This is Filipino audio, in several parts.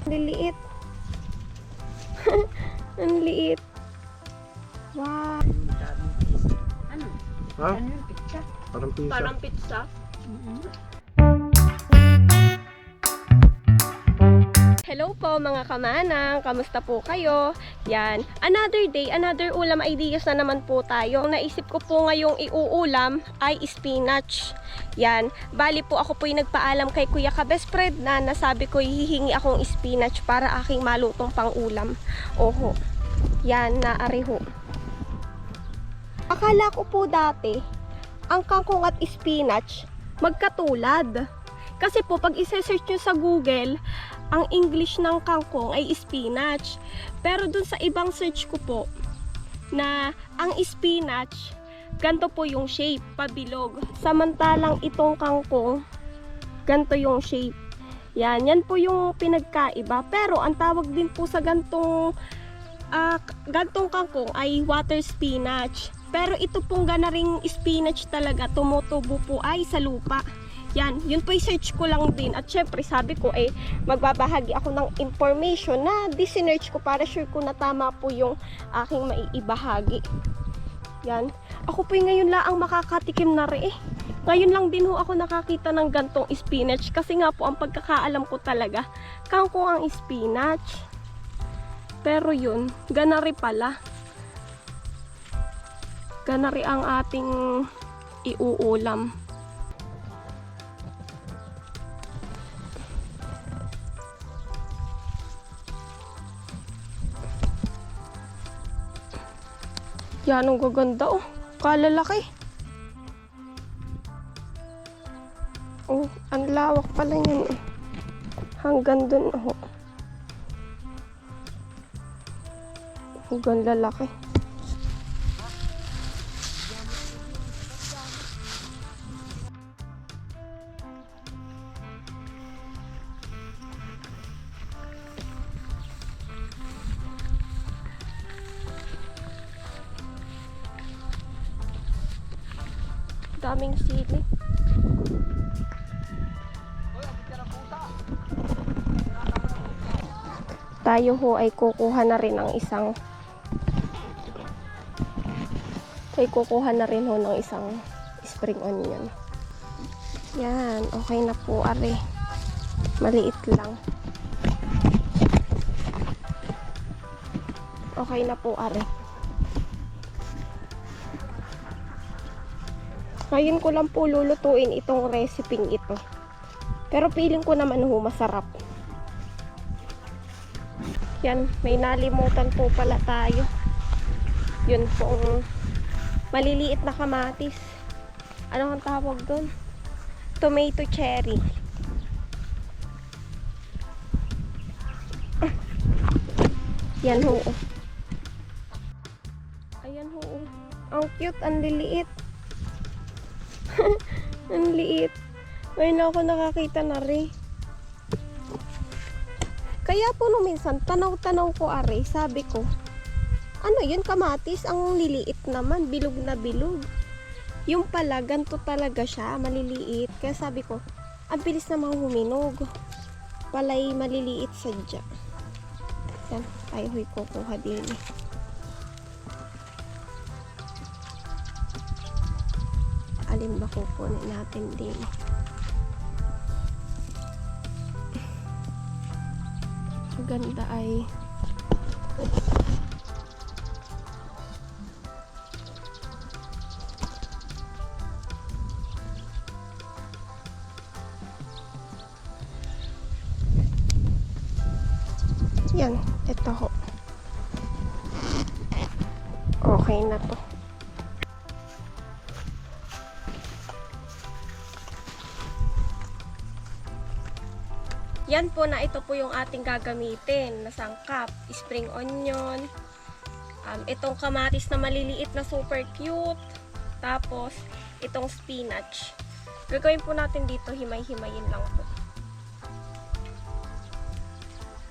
Liliit. Ang liit. Wow. Ano? Ha? Ano yung pizza? Parang pizza. Parang pizza. Hello po mga kamanang, kamusta po kayo? Yan, another day, another ulam ideas na naman po tayo. Ang naisip ko po ngayong iuulam ay spinach. Yan, bali po ako po yung nagpaalam kay Kuya Ka-Best Friend na nasabi ko hihingi akong spinach para aking malutong pang ulam. Oho, yan, naari ho. Akala ko po dati, ang kangkong at spinach magkatulad. Kasi po pag i-search nyo sa Google, ang English ng kangkong ay spinach. Pero dun sa ibang search ko po, na ang spinach, ganito po yung shape, pabilog. Samantalang itong kangkong, ganito yung shape. Yan po yung pinagkaiba. Pero ang tawag din po sa gantong kangkong ay water spinach. Pero ito pong ganaring spinach talaga, tumutubo po ay sa lupa. Yan, yun po i-search ko lang din. At syempre sabi ko magbabahagi ako ng information na di-search ko para sure ko na tama po yung aking maiibahagi. Yan. Ako po ngayon lang ang makakatikim na rin Ngayon lang din ho ako nakakita ng gantong spinach. Kasi nga po ang pagkakaalam ko talaga, kangkong ang spinach. Pero yun, ganari pala. Ganari ang ating iuulam. Yan, ang gaganda oh. Kalalaki. Oh, ang lawak pala yan eh. Hanggang dun oh. Hanggang lalaki. Daming sili. Tayo ho ay kukuha na rin ng isang spring onion. Yan, okay na po are. Maliit lang. Okay na po are. Ngayon ko lang po lulutuin itong reseping ito. Pero feeling ko naman ho masarap. Yan, may nalimutan po pala tayo. Yun pong maliliit na kamatis. Ano ang tawag doon? Tomato cherry. Yan ho. Ayan ho. Ang cute, ang liliit. Ang liit. Ngayon ako nakakita na rin. Kaya po nung minsan, tanaw-tanaw ko are, sabi ko, ano yun, kamatis? Ang liliit naman, bilog na bilog. Yung pala, ganito talaga siya, maliliit. Kaya sabi ko, ang bilis namang huminog. Palay maliliit sadya. Yan, tayo huy kukuha din eh. Alin ba kukunin natin din? Ang ganda ay yan, ito ho. Okay na to. Yan po na ito po yung ating gagamitin na sangkap. Spring onion. Itong kamatis na maliliit na super cute. Tapos, itong spinach. Gagawin po natin dito, himay-himayin lang po.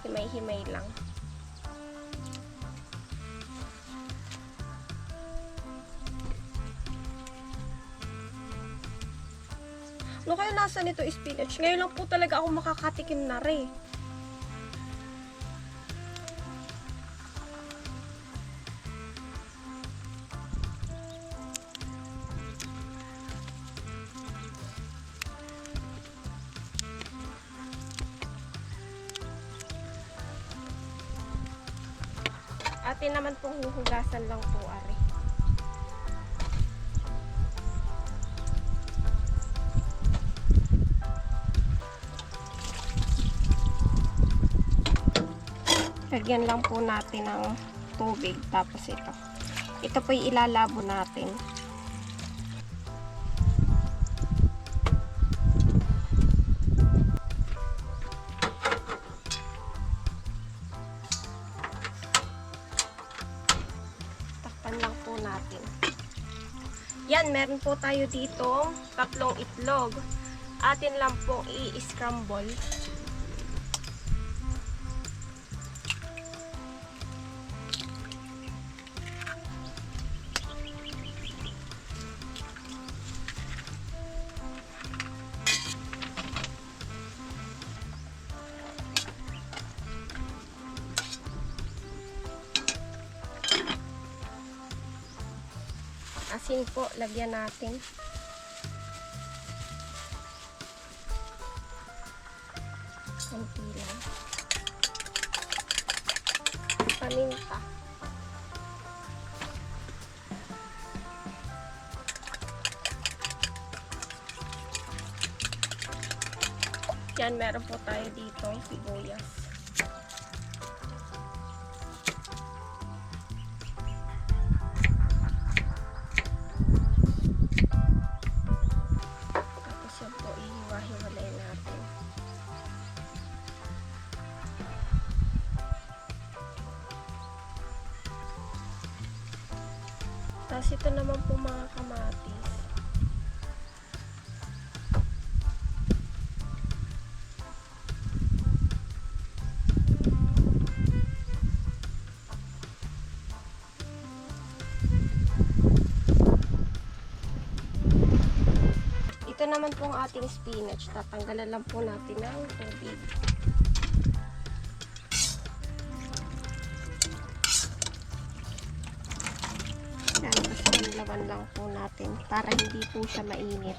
Himay-himay lang. Ano kaya nasa nito spinach? Ngayon lang po talaga ako makakatikim na rin. Atin naman pong huhugasan lang po, are. Lagyan lang po natin ng tubig. Tapos ito. Ito po yung ilalabo natin. Takpan lang po natin. Yan, meron po tayo dito 3 itlog. Atin lang po i-scramble. Asin po, lagyan natin. Konti lang. Paminta. Yan, meron po tayo dito sibuyas. Hiwa-hiwalay natin. Tapos ito naman po mga kamatis. Ito naman po ang ating spinach. Tatanggalan lang po natin ng tubig. Yan, basta lawan lang po natin para hindi po siya mainit.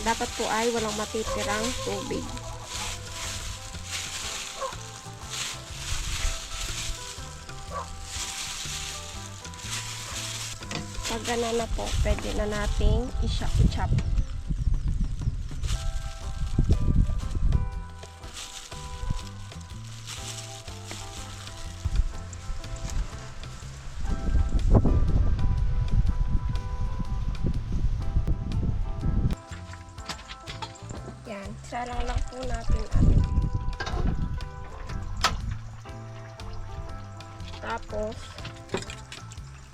Dapat po ay walang matitirang tubig. Pag gana na po, pwede na nating i-chop. Yan, sarang lang po natin ano. Tapos,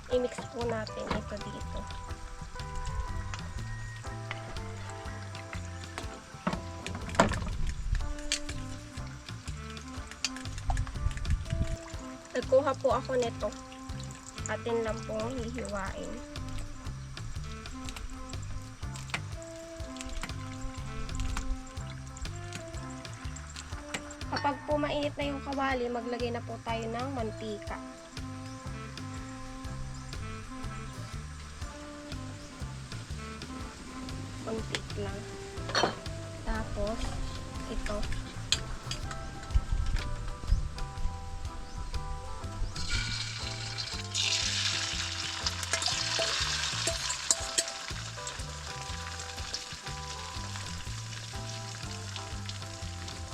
i-mix po natin ito dito. Nagkuha po ako nito. Atin lang po hihiwain. Kapag po mainit na yung kawali, maglagay na po tayo ng mantika. Konti lang. Tapos, ito.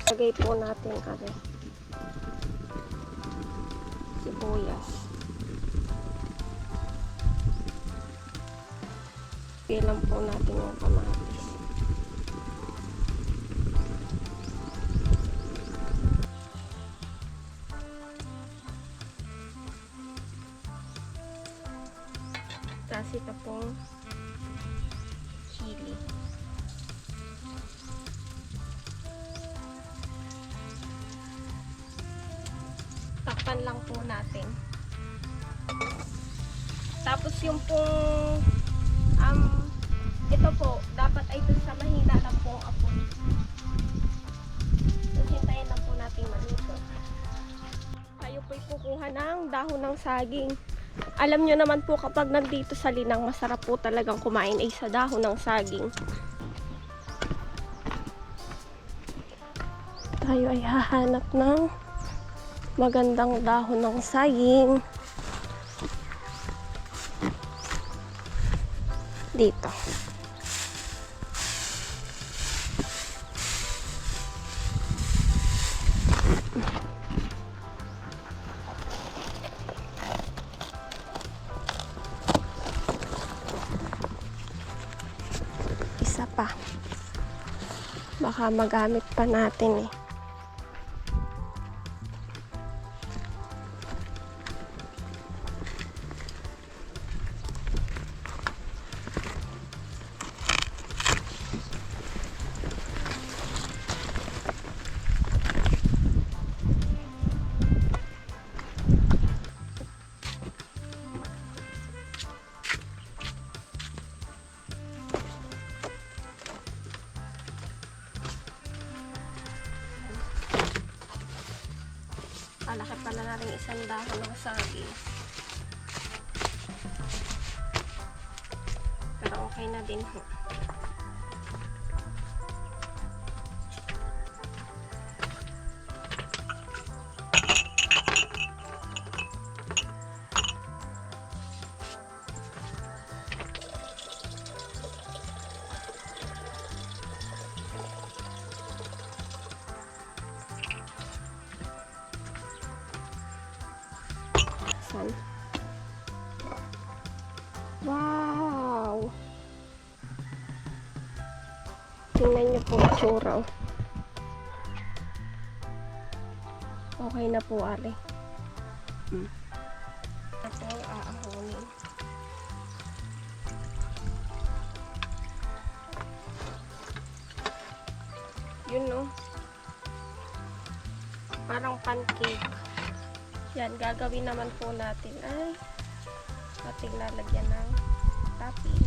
Lagay po natin kare sibuyas. Pilang po natin yung kamatis. Tapos ito pong chili. Takpan lang po natin. Tapos yung pong ito po, dapat ay dun sa mahina lang po ang apoy. So, hintayin lang po natin maluto. dahon ng saging. Alam nyo naman po kapag nandito sa Linang, masarap po talagang kumain ay sa dahon ng saging. Tayo ay hahanap ng magandang dahon ng saging. Dito. Isa pa. Baka magamit pa natin eh. Malaki pala na rin isang dahon ng saging. Pero okay na din ho. Wow! Tingnan niyo po ang tsura. Okay na po, ari. Ito ang aahonin. Yun, no? Parang pancake. Yan, gagawin naman po natin ay ating lalagyan ng toppings.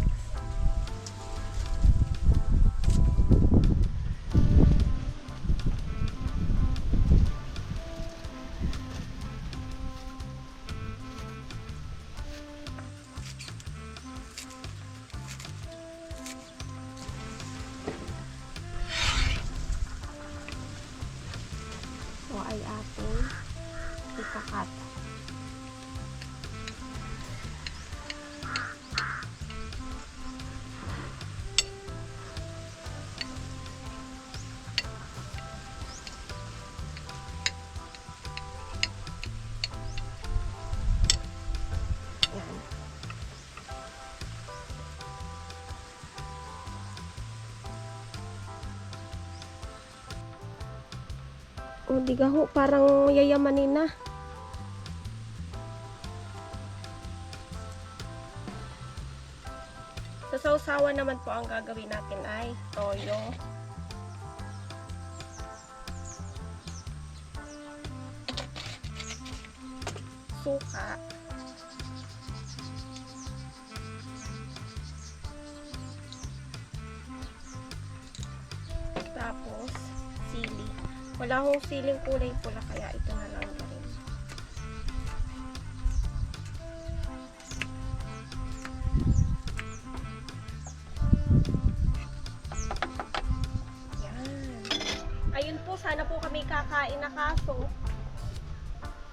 Ito ay ating ikakat. O, di ho, parang yayamanin na. Sa sausawan naman po ang gagawin natin ay toyo. Suka. Tapos, sili. Wala akong siling kulay pula kaya ito na lang rin. Yan. Ayun po, sana po kami kakain na kaso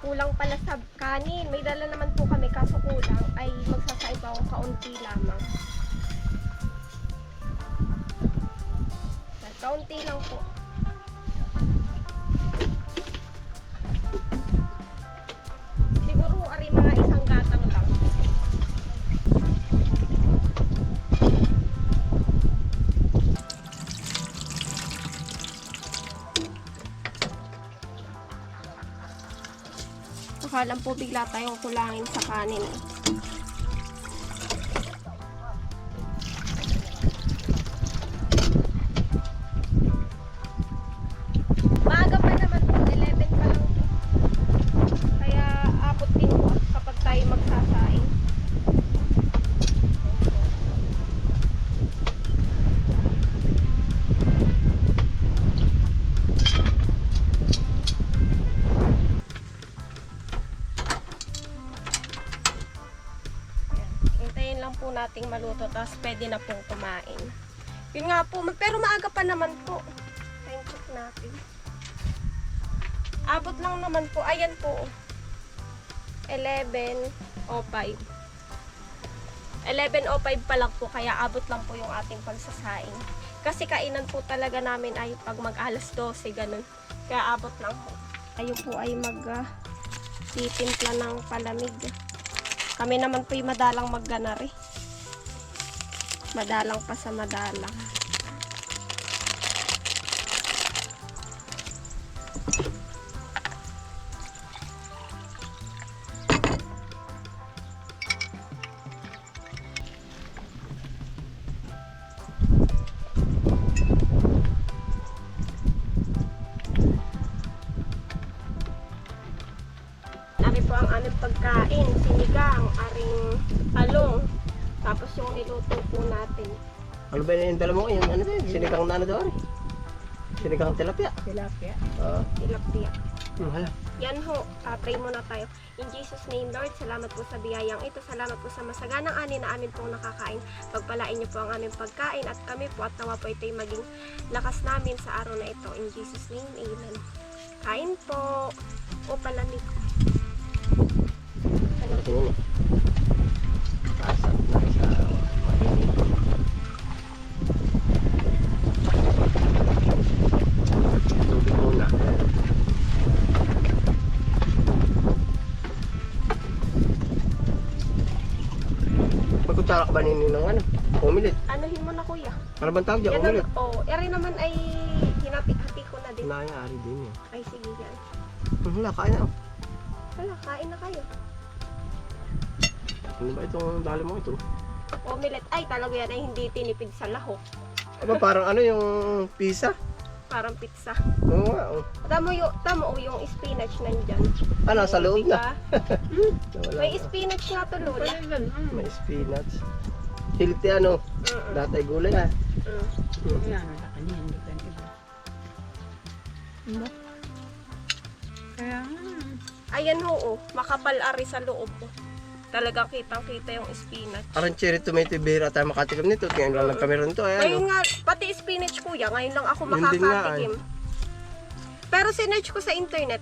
kulang pala sa kanin. May dala naman po kami kaso kulang ay magsasaiba akong kaunti lamang. Kaunti lang po. Siguro ari mga isang gatang lang. Akalam po bigla tayong kulangin sa kanin. Maaga pa naman po, 11 pa lang po. Kaya abot din po kapag tayo magsasaing. nating maluto. Tapos pwede na pong kumain. Yun nga po. Pero maaga pa naman po. Time check natin. Abot lang naman po. Ayan po. 11:05. 11:05 pa lang po. Kaya abot lang po yung ating pagsasaing. Kasi kainan po talaga namin ay pag mag alas 12. Ganun. Kaya abot lang po. Ayun po ay titimpla ng palamig. Kami naman po yung madalang magganari. Madalang pa sa madalang. Ari po ang aming pagkain, sinigang, aring talong, tapos yung niluto po natin. Ano ba yung dala mo? Yung ano ba yun? Sinigang na ano daw rin? Sinigang tilapia. Tilapia. Oo. Tilapia. Hala. Yan ho, pray muna tayo. In Jesus' name, Lord, salamat po sa biyayang ito. Salamat po sa masaganang ani na amin pong nakakain. Pagpalain niyo po ang aming pagkain at kami po at nawa po ito'y maging lakas namin sa araw na ito. In Jesus' name, Amen. Kain po. O palamig. Ito yun eh. Asap na sa malinig. Tubig muna. Magkutsara ka ba nini ng ano? Umilit. Anuhin mo na, kuya. Ano bang tawag dyan? Yan Umilit. naman, eri naman ay hinati-hati ko na din. Nangyari din yan. Ay, sige yan. Wala, kain na. Wala, kain na kayo. Ano ba itong dali mo ito? Omelette, ay talaga yan ay hindi tinipid sa lahok. Aba, parang ano yung pizza? Parang pizza. Oo nga. Oh. Tamo yung spinach nandyan. Ah, nasa loob Diba? na. Wala May na. spinach nga to, Lola. May spinach. Healthy ano? Mm-mm. Datay gulay ah. Mm. Kaya nga sa kanya, hindi ka iba. Diba? Kaya nga. Ayan ho, oh, makapal ari sa loob. Oh. Talagang kitang-kita yung spinach. Parang cherry tomato bihira tayo makatikim nito. Ngayon lang lang kami rin ito. Ayan, Ngayon oh. nga, pati spinach kuya, ngayon lang ako Yun din nga, makakatikim. Pero sinerch ko sa internet,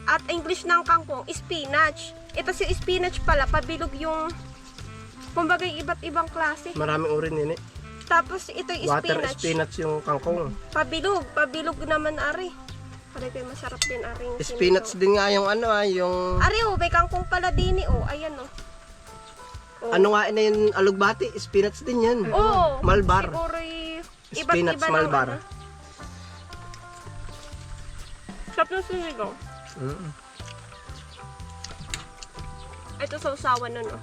at English ng kangkong, spinach. Ito si spinach pala, pabilog yung, kumbaga iba't ibang klase. Maraming uri nini. Tapos ito yung Water spinach. spinach yung kangkong. Pabilog naman ari. Pare ko masarap din aring Spinach din nga yung ano ah, yung... Ari oh, may kangkong pala din oh. Ayan oh. Oh. Ano nga ina yung alugbati? Spinach din yun. Oh, Malbar. siguro iba't Spinach iba ng malbar. ano. Sarap ng sinigaw. Mm. Ito sa usawan nun oh.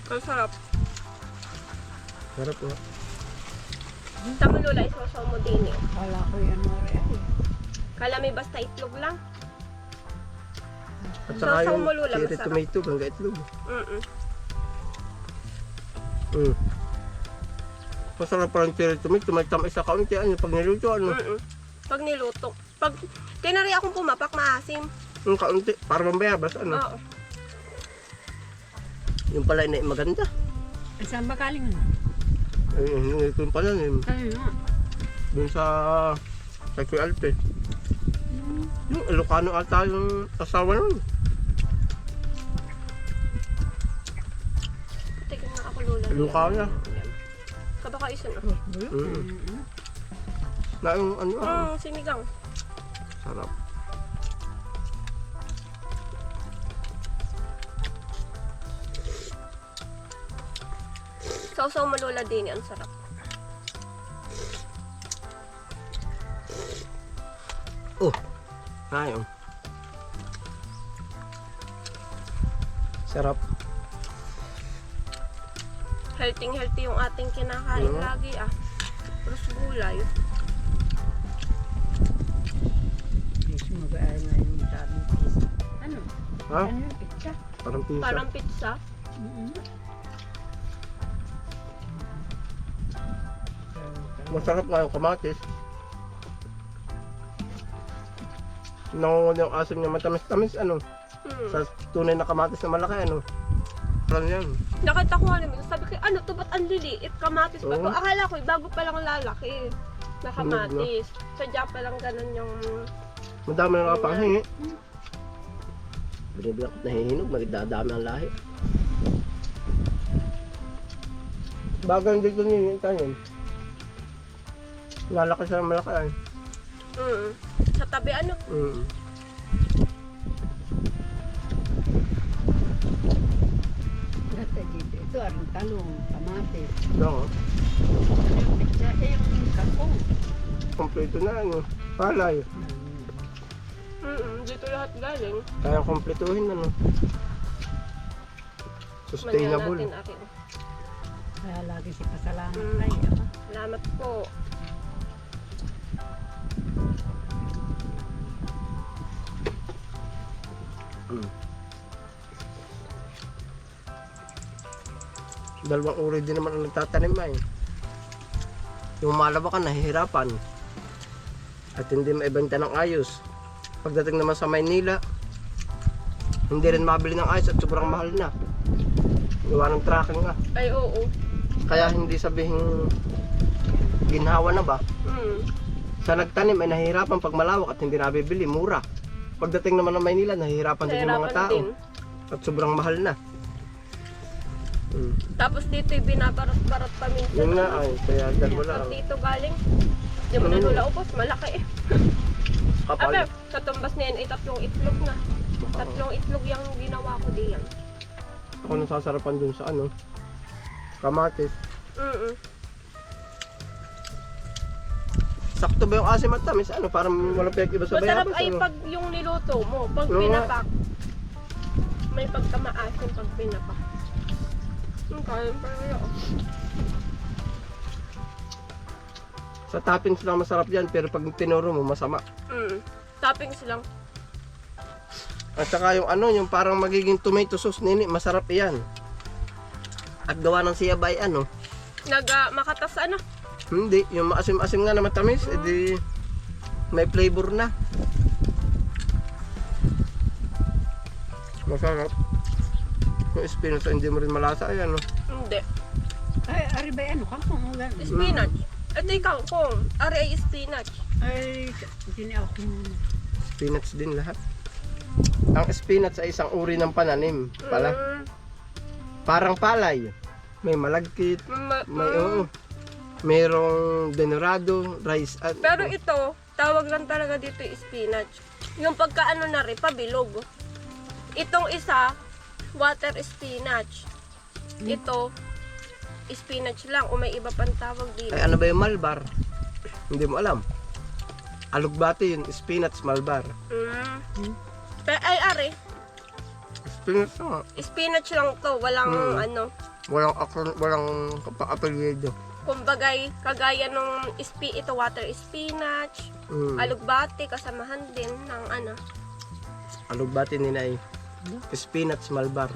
Ang sarap. Sarap po. Tama Lola, isosaw mo din eh. Kala ko yan mo rin. Kala may basta itlog lang. At saka Sausaw yung mo, Lola, cherry masarap. tomato, hanggang itlog. Mm-mm. Mm. Masarap parang cherry tomato, may tamis sa kaunti. Ano, pag niluto, ano? Mm-mm. Pag niluto. Pag tinari akong pumapak, maasim. Yung kaunti, para mambayabas, ano? Oo. Yung pala na maganda. Saan ba kaling mo? Ito yung pala, Ayun nga. dun sa Kuya Alte. Yung Ilocano ata yung asawa nun. Tignan na ako Lola. Ilocano. Kabaka isa na. Na yung ano, Sinigang. sarap. Sausaw mo Lola din, ang sarap. Oh, ayun. Sarap. Healthy yung ating kinakain Oo. lagi ah. Puros gulay. Gusto mo ba ay nga yung sabing pizza? Ano? Ha? Ano yung pizza? Parang pizza. Parang pizza. Masarap nga yung kamatis. Nangunguha yung asim niya matamis-tamis, ano. Hmm. Sa tunay na kamatis na malaki, ano. Ano yan? Nakita ko nga naman, sabi ko, ano to, ba't ang liliit? Kamatis ba to? Oo. Akala ko, bago pa lang lalaki na kamatis. Sadya pa lang ganun yung... Madami na nakapanghingi. Binibiyak at nahihinog, magdadami ang lahi. Bagal dito niya yun. Lalaki siya ng malaki ay. Sa tabi ano? Dati dito. Ito, ang talong, kamatis. Oo. Yung pizza, yung kakong. Kompleto na ano. Palay. Dito lahat galing. Kaya kompletuhin ano. Sustainable. Manyan natin akin. Kaya lagi si pasalamat Mm. ay, ama. Salamat po. Dalawang uri din naman ang nagtatanim ay. Yung malabakan nahihirapan. At hindi maibenta ng ayos. Pagdating naman sa Maynila, hindi rin mabili ng ayos at sobrang mahal na. Gawa ng tracking nga. Ay, oo. Kaya hindi sabihin ginhawa na ba? Sa nagtanim ay nahihirapan pag malawak at hindi nabibili, mura. Pagdating naman ng Maynila, nahihirapan din yung mga Nahirapan tao. din. At sobrang mahal na. Tapos dito yung binabarot-barot pa minsan. Yun nga ay, kaya dalawa lang. Pag dito galing, di mo na nulaupos, malaki eh. Kapal. Ape, sa tumbas na yan ay 3 itlog na. 3 itlog yung ginawa ko diyan. Ako nasasarapan dun sa ano, kamatis. Sakto ba yung asim at tamis? Ano, parang wala pa iba sa Masarap bayabas. ay Ano? pag yung niluto mo, pag Oo. pinapak, may pagkamaasim pag pinapak. Kaya pa rin ako. Sa toppings lang masarap yan, pero pag tinuro mo, masama. Toppings lang. At saka yung ano, yung parang magiging tomato sauce nini, masarap yan. At gawa ng siyabay, ano? Makatas ano? Hindi, yung maasim-asim nga na matamis, edi may flavor na. Masarap. Yung spinach hindi mo rin malasa, ay ano. Hindi. Ay, ari ba ano, kakong ulan. Spinach. Ito yung kangkong. Ari ay spinach. Ay, hindi ako. Spinach din lahat. Ang spinach ay isang uri ng pananim pala. Parang palay. May malagkit, may merong denorado, rice at Pero ito, tawag lang talaga dito yung spinach. Yung pagkaano na rin, pabilog. Itong isa, water spinach. Ito, spinach lang. O may iba pang tawag dito. ay ano ba yung malbar? Hindi mo alam. Alugbati yun, spinach malbar. Ay, ari. Spinach nga. Spinach lang to. Walang ano. Walang apelyido. Kumbagay, kagaya nung ito water spinach. Alugbati, kasamahan din ng ano. Alugbati ni Nay. Spinach malbar.